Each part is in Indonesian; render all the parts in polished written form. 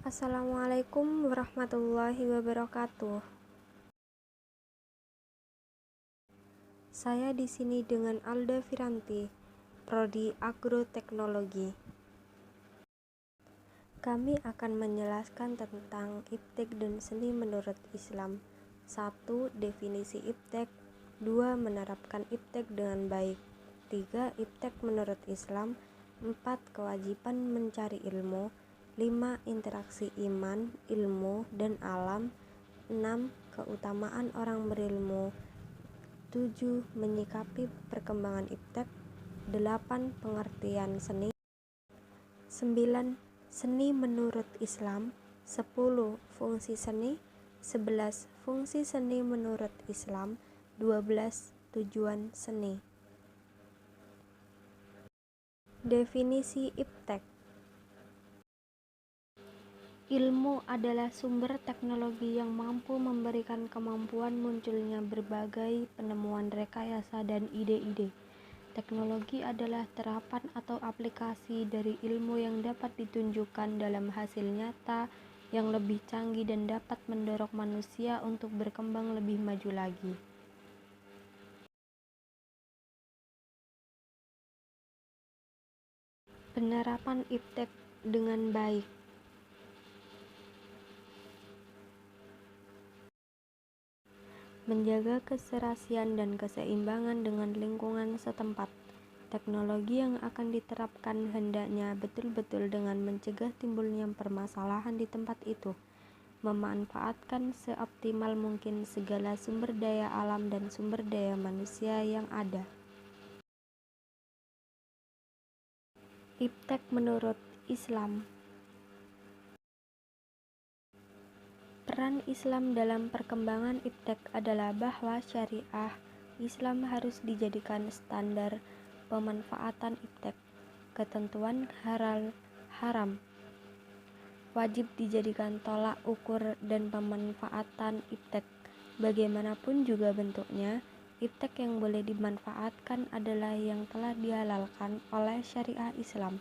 Assalamualaikum warahmatullahi wabarakatuh. Saya di sini dengan Alda Firanti, Prodi Agroteknologi. Kami akan menjelaskan tentang iptek dan seni menurut Islam. 1. Definisi iptek. 2. Menerapkan iptek dengan baik. 3. Iptek menurut Islam. 4. Kewajiban mencari ilmu. 5. Interaksi iman, ilmu, dan alam. 6. Keutamaan orang berilmu. 7. Menyikapi perkembangan iptek. 8. Pengertian seni. 9. Seni menurut Islam. 10. Fungsi seni. 11. Fungsi seni menurut Islam. 12. Tujuan seni. Definisi iptek. Ilmu adalah sumber teknologi yang mampu memberikan kemampuan munculnya berbagai penemuan rekayasa dan ide-ide. Teknologi adalah terapan atau aplikasi dari ilmu yang dapat ditunjukkan dalam hasil nyata yang lebih canggih dan dapat mendorong manusia untuk berkembang lebih maju lagi. Penerapan iptek dengan baik. Menjaga keserasian dan keseimbangan dengan lingkungan setempat. Teknologi yang akan diterapkan hendaknya betul-betul dengan mencegah timbulnya permasalahan di tempat itu, memanfaatkan seoptimal mungkin segala sumber daya alam dan sumber daya manusia yang ada. Iptek menurut Islam. Peran Islam dalam perkembangan iptek adalah bahwa syariah Islam harus dijadikan standar pemanfaatan iptek. Ketentuan halal haram wajib dijadikan tolak ukur dan pemanfaatan iptek. Bagaimanapun juga bentuknya, iptek yang boleh dimanfaatkan adalah yang telah dihalalkan oleh syariah Islam.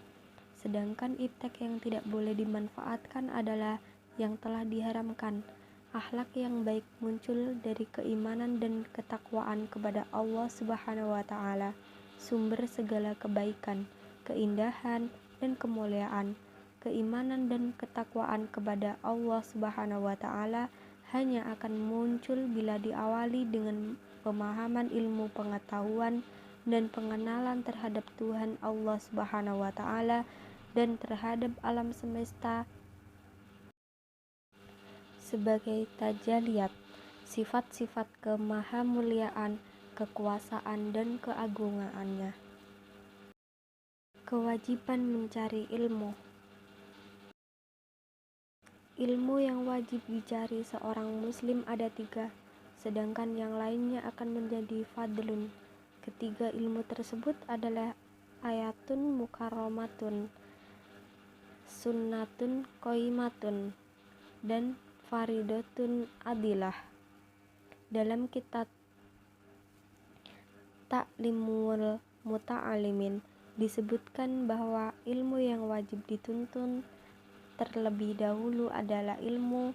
Sedangkan iptek yang tidak boleh dimanfaatkan adalah yang telah diharamkan. Akhlak yang baik muncul dari keimanan dan ketakwaan kepada Allah Subhanahu wa Ta'ala, sumber segala kebaikan, keindahan, dan kemuliaan. Keimanan dan ketakwaan kepada Allah Subhanahu wa Ta'ala hanya akan muncul bila diawali dengan pemahaman ilmu pengetahuan dan pengenalan terhadap Tuhan Allah Subhanahu wa Ta'ala dan terhadap alam semesta sebagai tajaliyat, sifat-sifat kemahamuliaan, kekuasaan, dan keagungannya. Kewajiban mencari ilmu. Ilmu yang wajib dicari seorang muslim ada 3, sedangkan yang lainnya akan menjadi fadlun. Ketiga ilmu tersebut adalah ayatun mukarramatun, sunnatun qaimatun, dan faridatun adilah. Dalam kitab Ta'limul Muta'alimin disebutkan bahwa ilmu yang wajib dituntun terlebih dahulu adalah ilmu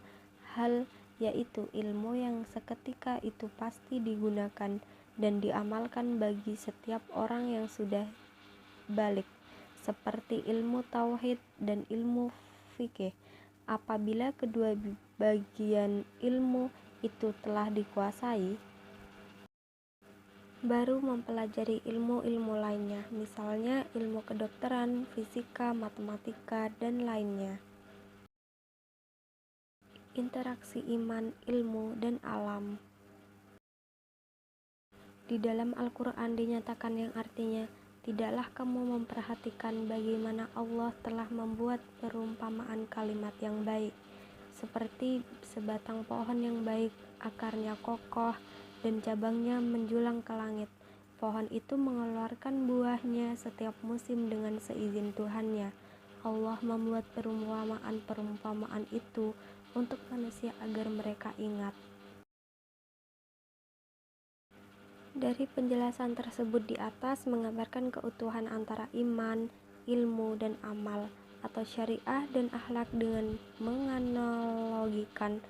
hal, yaitu ilmu yang seketika itu pasti digunakan dan diamalkan bagi setiap orang yang sudah balik, seperti ilmu tauhid dan ilmu fikih. Apabila kedua bagian ilmu itu telah dikuasai, baru mempelajari ilmu-ilmu lainnya, misalnya ilmu kedokteran, fisika, matematika, dan lainnya. Interaksi iman, ilmu, dan alam. Di dalam Al-Quran dinyatakan yang artinya, tidaklah kamu memperhatikan bagaimana Allah telah membuat perumpamaan kalimat yang baik, seperti sebatang pohon yang baik, akarnya kokoh, dan cabangnya menjulang ke langit. Pohon itu mengeluarkan buahnya setiap musim dengan seizin Tuhannya. Allah membuat perumpamaan-perumpamaan itu untuk manusia agar mereka ingat. Dari penjelasan tersebut di atas mengabarkan keutuhan antara iman, ilmu, dan amal. atau syariah dan akhlak dengan menganalogikan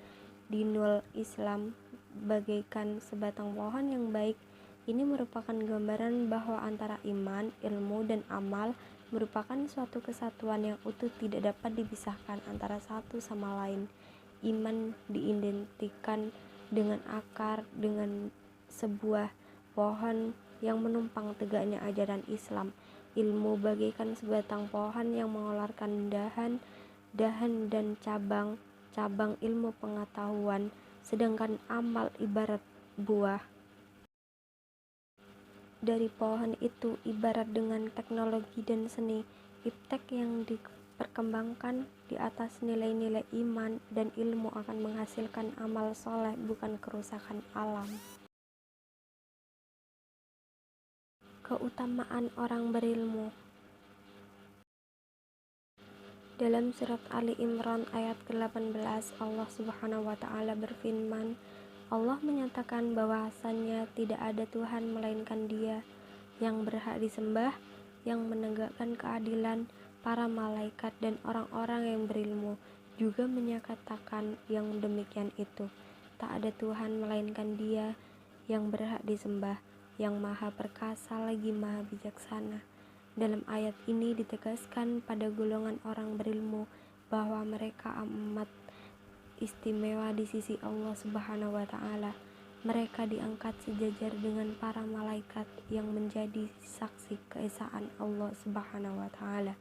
dinul Islam bagaikan sebatang pohon yang baik. Ini merupakan gambaran bahwa antara iman, ilmu, dan amal merupakan suatu kesatuan yang utuh, tidak dapat dipisahkan antara satu sama lain. Iman diidentikan dengan akar, dengan sebuah pohon yang menumpang tegaknya ajaran Islam. Ilmu bagaikan sebatang pohon yang mengeluarkan dahan dan cabang ilmu pengetahuan, sedangkan amal ibarat buah dari pohon itu. Ibarat dengan teknologi dan seni, iptek yang diperkembangkan di atas nilai-nilai iman dan ilmu akan menghasilkan amal soleh, bukan kerusakan alam. Keutamaan orang berilmu. Dalam surat Ali Imran ayat ke-18, Allah Subhanahu wa taala berfirman, Allah menyatakan bahwasannya tidak ada Tuhan melainkan Dia yang berhak disembah, yang menegakkan keadilan. Para malaikat dan orang-orang yang berilmu juga menyatakan yang demikian itu. Tak ada Tuhan melainkan Dia yang berhak disembah, yang maha perkasa lagi maha bijaksana. Dalam ayat ini ditegaskan pada golongan orang berilmu bahwa mereka amat istimewa di sisi Allah Subhanahu wa taala. Mereka diangkat sejajar dengan para malaikat yang menjadi saksi keesaan Allah Subhanahu wa taala.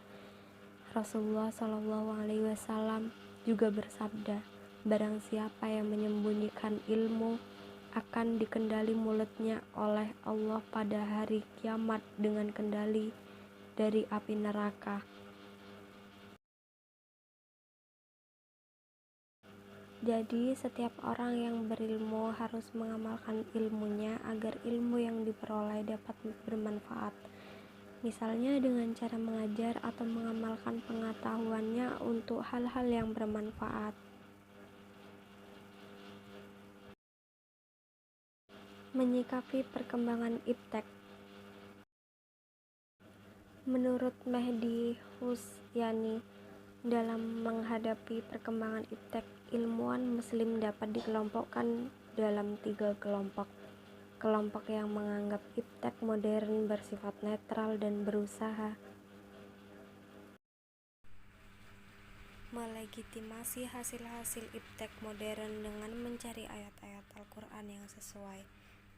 Rasulullah Shallallahu alaihi wasallam juga bersabda, barang siapa yang menyembunyikan ilmu akan dikendali mulutnya oleh Allah pada hari kiamat dengan kendali dari api neraka. Jadi setiap orang yang berilmu harus mengamalkan ilmunya agar ilmu yang diperoleh dapat bermanfaat. Misalnya dengan cara mengajar atau mengamalkan pengetahuannya untuk hal-hal yang bermanfaat. Menyikapi perkembangan iptek. Menurut Mehdi Husyani, dalam menghadapi perkembangan iptek, ilmuwan muslim dapat dikelompokkan dalam 3 kelompok. Kelompok yang menganggap iptek modern bersifat netral dan berusaha melegitimasi hasil-hasil iptek modern dengan mencari ayat-ayat Al-Quran yang sesuai.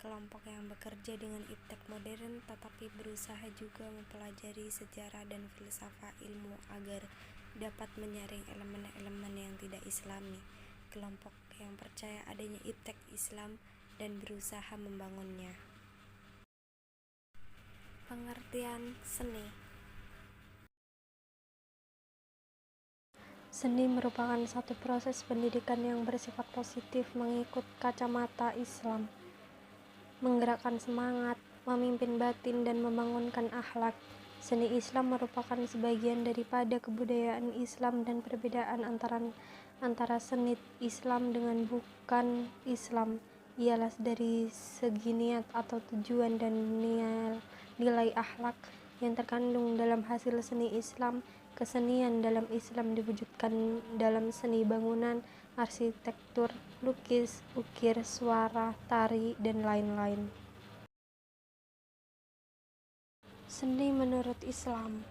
Kelompok yang bekerja dengan iptek modern tetapi berusaha juga mempelajari sejarah dan filsafat ilmu agar dapat menyaring elemen-elemen yang tidak islami. Kelompok yang percaya adanya iptek Islam dan berusaha membangunnya. Pengertian seni. Seni merupakan satu proses pendidikan yang bersifat positif mengikut kacamata Islam, menggerakkan semangat, memimpin batin, dan membangunkan akhlak. Seni Islam merupakan sebagian daripada kebudayaan Islam, dan perbedaan antara seni Islam dengan bukan Islam ialah dari segi niat atau tujuan dan nilai akhlak yang terkandung dalam hasil seni Islam. Kesenian dalam Islam diwujudkan dalam seni bangunan, arsitektur, lukis, ukir, suara, tari, dan lain-lain. Seni menurut Islam.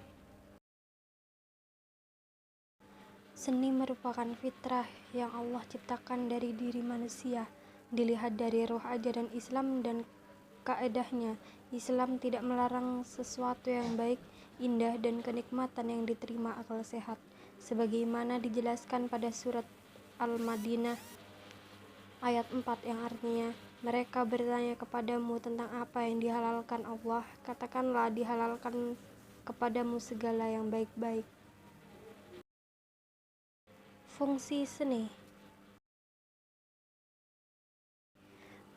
Seni merupakan fitrah yang Allah ciptakan dari diri manusia. Dilihat dari ruh ajaran Islam dan kaedahnya, Islam tidak melarang sesuatu yang baik, indah, dan kenikmatan yang diterima akal sehat, sebagaimana dijelaskan pada surat Al-Madinah ayat 4 yang artinya, mereka bertanya kepadamu tentang apa yang dihalalkan Allah, katakanlah dihalalkan kepadamu segala yang baik-baik. Fungsi seni.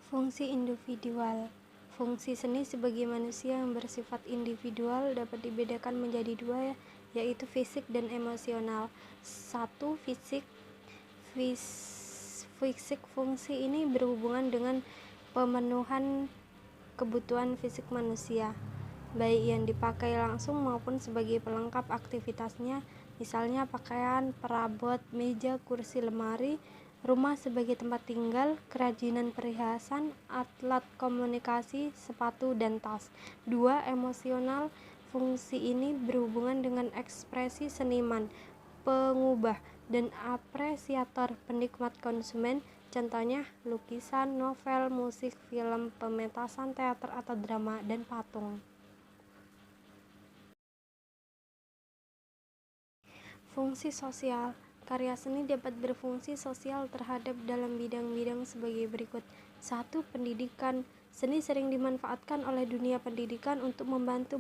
Fungsi individual. Fungsi seni sebagai manusia yang bersifat individual dapat dibedakan menjadi 2, yaitu fisik dan emosional. 1. Fisik. Fungsi ini berhubungan dengan pemenuhan kebutuhan fisik manusia, baik yang dipakai langsung maupun sebagai pelengkap aktivitasnya. misalnya pakaian, perabot, meja, kursi, lemari, rumah sebagai tempat tinggal, kerajinan perhiasan, alat komunikasi, sepatu, dan tas. 2. Emosional. Fungsi ini berhubungan dengan ekspresi seniman, pengubah, dan apresiator penikmat konsumen. Contohnya lukisan, novel, musik, film, pementasan, teater atau drama, dan patung. Fungsi sosial. Karya seni dapat berfungsi sosial terhadap dalam bidang-bidang sebagai berikut. 1. Pendidikan. Seni sering dimanfaatkan oleh dunia pendidikan untuk membantu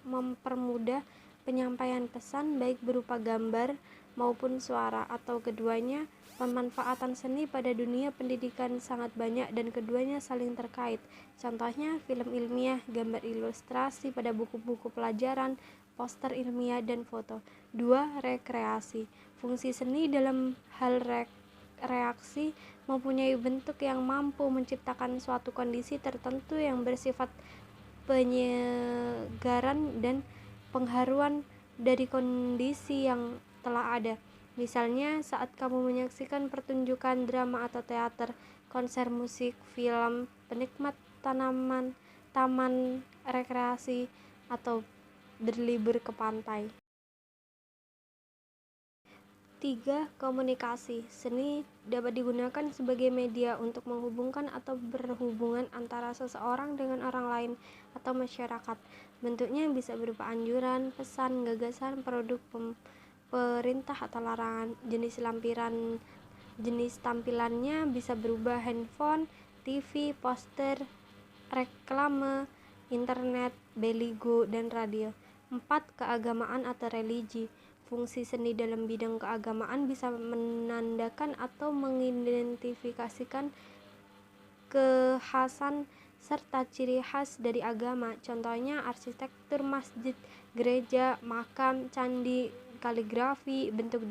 mempermudah penyampaian pesan baik berupa gambar maupun suara atau keduanya. Pemanfaatan seni pada dunia pendidikan sangat banyak dan keduanya saling terkait. Contohnya film ilmiah, gambar ilustrasi pada buku-buku pelajaran, poster ilmiah, dan foto. 2. Rekreasi. Fungsi seni dalam hal reaksi mempunyai bentuk yang mampu menciptakan suatu kondisi tertentu yang bersifat penyegaran dan pengharuan dari kondisi yang telah ada. Misalnya saat kamu menyaksikan pertunjukan drama atau teater, konser musik, film, penikmat taman rekreasi, atau berlibur ke pantai. 3. Komunikasi. Seni dapat digunakan sebagai media untuk menghubungkan atau berhubungan antara seseorang dengan orang lain atau masyarakat. Bentuknya bisa berupa anjuran, pesan, gagasan, produk, perintah atau larangan. Jenis tampilannya bisa berubah: handphone, TV, poster, reklame, internet, baligo, dan radio. 4. Keagamaan atau religi. Fungsi seni dalam bidang keagamaan bisa menandakan atau mengidentifikasikan kekhasan serta ciri khas dari agama. Contohnya arsitektur masjid, gereja, makam, candi, kaligrafi, bentuk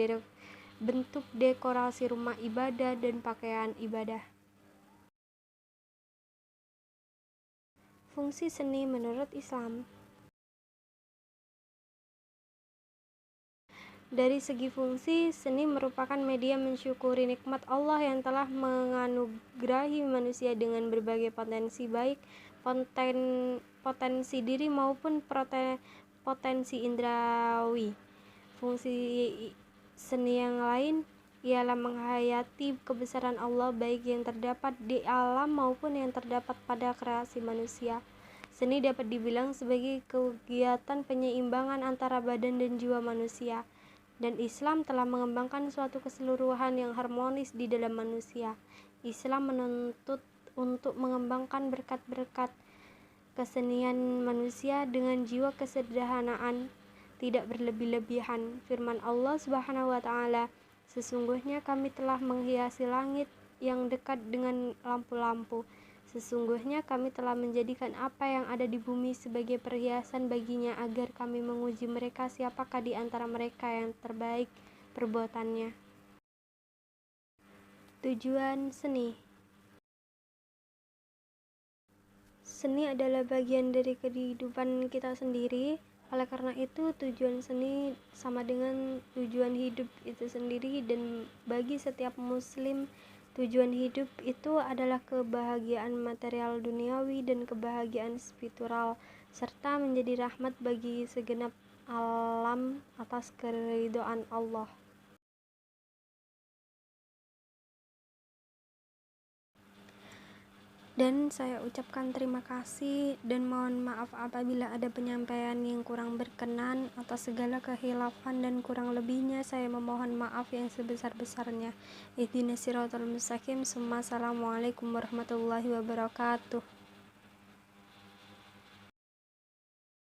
dekorasi rumah ibadah, dan pakaian ibadah. Fungsi seni menurut Islam. Dari segi fungsi, seni merupakan media mensyukuri nikmat Allah yang telah menganugerahi manusia dengan berbagai potensi, baik potensi diri maupun potensi indrawi. Fungsi seni yang lain ialah menghayati kebesaran Allah baik yang terdapat di alam maupun yang terdapat pada kreasi manusia. Seni dapat dibilang sebagai kegiatan penyeimbangan antara badan dan jiwa manusia. Dan Islam telah mengembangkan suatu keseluruhan yang harmonis di dalam manusia. Islam menuntut untuk mengembangkan berkat-berkat kesenian manusia dengan jiwa kesederhanaan, tidak berlebih-lebihan. Firman Allah Subhanahu wa taala, "Sesungguhnya kami telah menghiasi langit yang dekat dengan lampu-lampu. Sesungguhnya kami telah menjadikan apa yang ada di bumi sebagai perhiasan baginya agar kami menguji mereka siapakah di antara mereka yang terbaik perbuatannya." Tujuan seni. Seni adalah bagian dari kehidupan kita sendiri. Oleh karena itu, tujuan seni sama dengan tujuan hidup itu sendiri, dan bagi setiap muslim, tujuan hidup itu adalah kebahagiaan material duniawi dan kebahagiaan spiritual, serta menjadi rahmat bagi segenap alam atas keridhaan Allah. Dan saya ucapkan terima kasih dan mohon maaf apabila ada penyampaian yang kurang berkenan. Atas segala kehilafan dan kurang lebihnya saya memohon maaf yang sebesar-besarnya. Ihdinas siratal mustaqim. Assalamualaikum warahmatullahi wabarakatuh.